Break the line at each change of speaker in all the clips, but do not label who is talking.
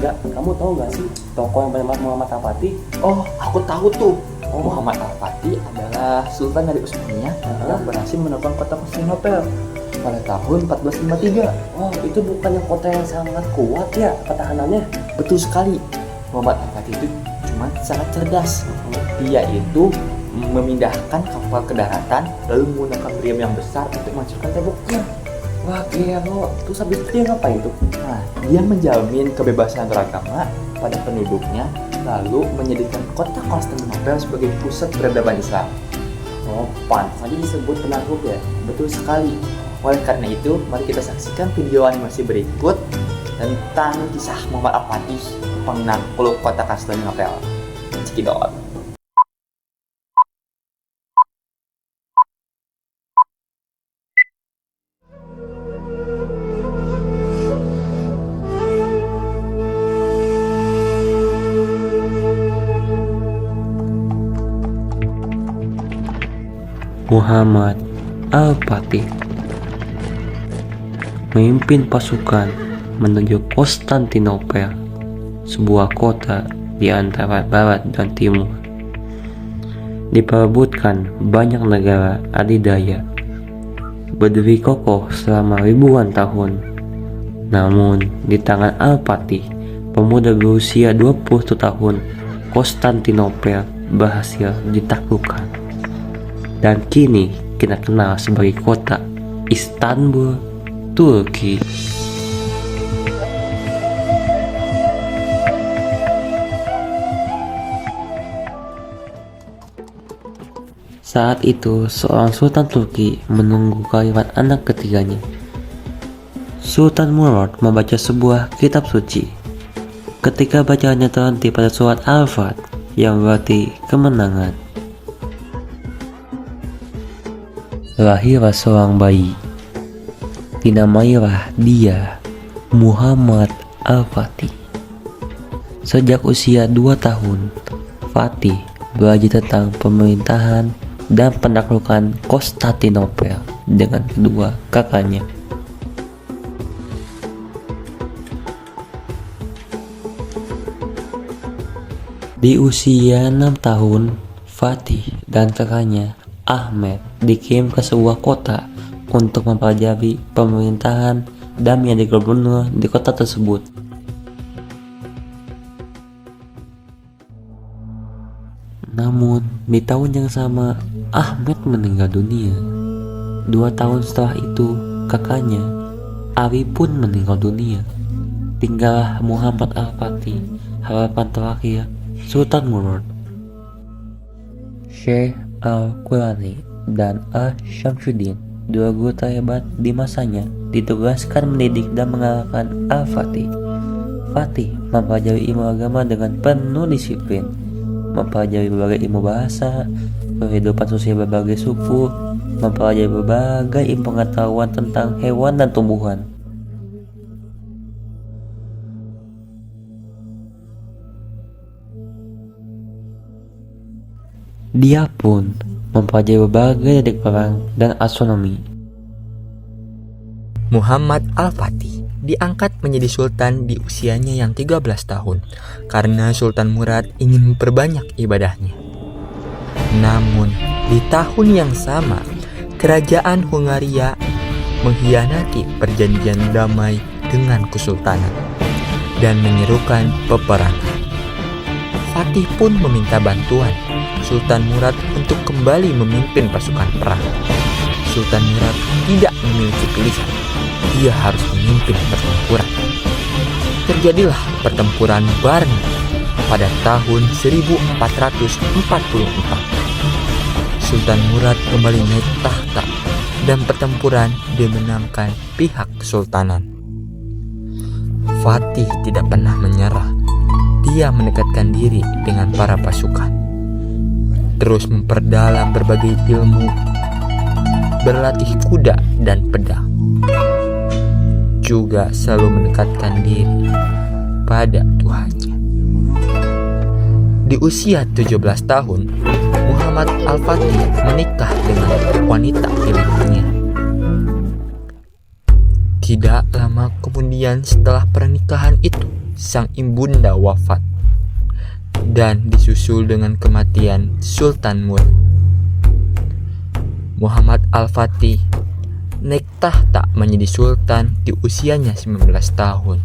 Gak, kamu tahu gak sih tokoh yang bernama Muhammad Al-Fatih?
Oh, aku tahu tuh. Muhammad Al-Fatih adalah sultan dari Utsmaniyah yang berhasil menerbang kota Konstantinopel pada tahun 1453.
Oh, itu bukannya kota yang sangat kuat ya pertahanannya?
Betul sekali. Muhammad Al-Fatih itu cuma sangat cerdas. Dia itu memindahkan kapal ke daratan lalu menggunakan meriam yang besar untuk menghancurkan temboknya.
Wah, gila. Terus habis itu dia ngapain tuh?
Nah, dia menjamin kebebasan beragama pada penduduknya lalu menjadikan kota Konstantinopel sebagai pusat peradaban Islam.
Oh, pantas aja disebut penakluk ya?
Betul sekali. Oleh karena itu, mari kita saksikan video animasi berikut tentang kisah Muhammad Al-Fatih penakluk kota Konstantinopel. Cekidot.
Muhammad Al-Fatih memimpin pasukan menuju Konstantinopel, sebuah kota di antara barat dan timur. Diperebutkan banyak negara adidaya, berdiri kokoh selama ribuan tahun. Namun di tangan Al-Fatih, pemuda berusia 21 tahun, Konstantinopel berhasil ditaklukkan. Dan kini kita kenal sebagai kota Istanbul, Turki. Saat itu, seorang sultan Turki menunggu kehadiran anak ketiganya. Sultan Murad membaca sebuah kitab suci. Ketika bacaannya terhenti pada surat Al-Fat yang berarti kemenangan. Lahirlah seorang bayi. Dinamailah dia Muhammad Al-Fatih. Sejak usia 2 tahun, Fatih belajar tentang pemerintahan dan penaklukan Konstantinopel dengan kedua kakaknya. Di usia 6 tahun, Fatih dan kakaknya Ahmed dikirim ke sebuah kota untuk mempelajari pemerintahan dan menjadi gubernur di kota tersebut. Namun, di tahun yang sama, Ahmed meninggal dunia. 2 tahun setelah itu, kakaknya, Ali pun meninggal dunia. Tinggallah Muhammad Al-Fatih, harapan terakhir Sultan Murad. Syekh Al-Qurani dan Al-Syamsuddin, dua guru terhebat di masanya, ditugaskan mendidik dan mengarahkan Al-Fatih. Fatih mempelajari ilmu agama dengan penuh disiplin, mempelajari berbagai ilmu bahasa, kehidupan sosial berbagai suku, mempelajari berbagai ilmu pengetahuan tentang hewan dan tumbuhan. Dia pun mempelajari berbagai teknik perang dan astronomi.
Muhammad Al-Fatih diangkat menjadi sultan di usianya yang 13 tahun karena Sultan Murad ingin memperbanyak ibadahnya. Namun di tahun yang sama, kerajaan Hungaria mengkhianati perjanjian damai dengan kesultanan dan menyerukan peperangan. Fatih pun meminta bantuan Sultan Murad untuk kembali memimpin pasukan perang. Sultan Murad tidak memiliki pilihan, dia harus memimpin pertempuran. Terjadilah pertempuran Barni pada tahun 1444. Sultan Murad kembali naik tahta dan pertempuran dimenangkan pihak kesultanan. Fatih tidak pernah menyerah. Dia mendekatkan diri dengan para pasukan, terus memperdalam berbagai ilmu, berlatih kuda dan pedang, juga selalu mendekatkan diri pada Tuhannya. Di usia 17 tahun, Muhammad Al-Fatih menikah dengan wanita pilihannya. Tidak lama kemudian setelah pernikahan itu, sang ibunda wafat dan disusul dengan kematian Sultan Murad. Muhammad Al-Fatih naik tahta menjadi sultan di usianya 19 tahun.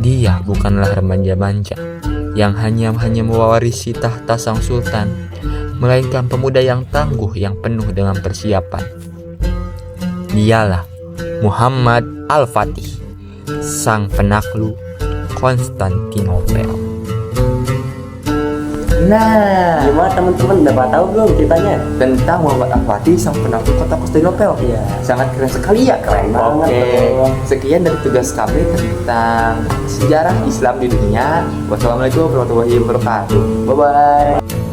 Dia bukanlah remaja manja yang hanya mewarisi tahta sang sultan, melainkan pemuda yang tangguh yang penuh dengan persiapan. Dialah Muhammad Al-Fatih, sang penakluk Konstantinopel.
Nah,
Gimana teman-teman, udah pada tahu belum ceritanya?
tentang Muhammad Al-Fatih, sang penakluk kota Konstantinopel.
Iya.
Sangat keren sekali ya.
Keren banget,
Oke,
betul.
sekian dari tugas kami tentang sejarah Islam di dunia. Wassalamualaikum warahmatullahi wabarakatuh. Bye bye.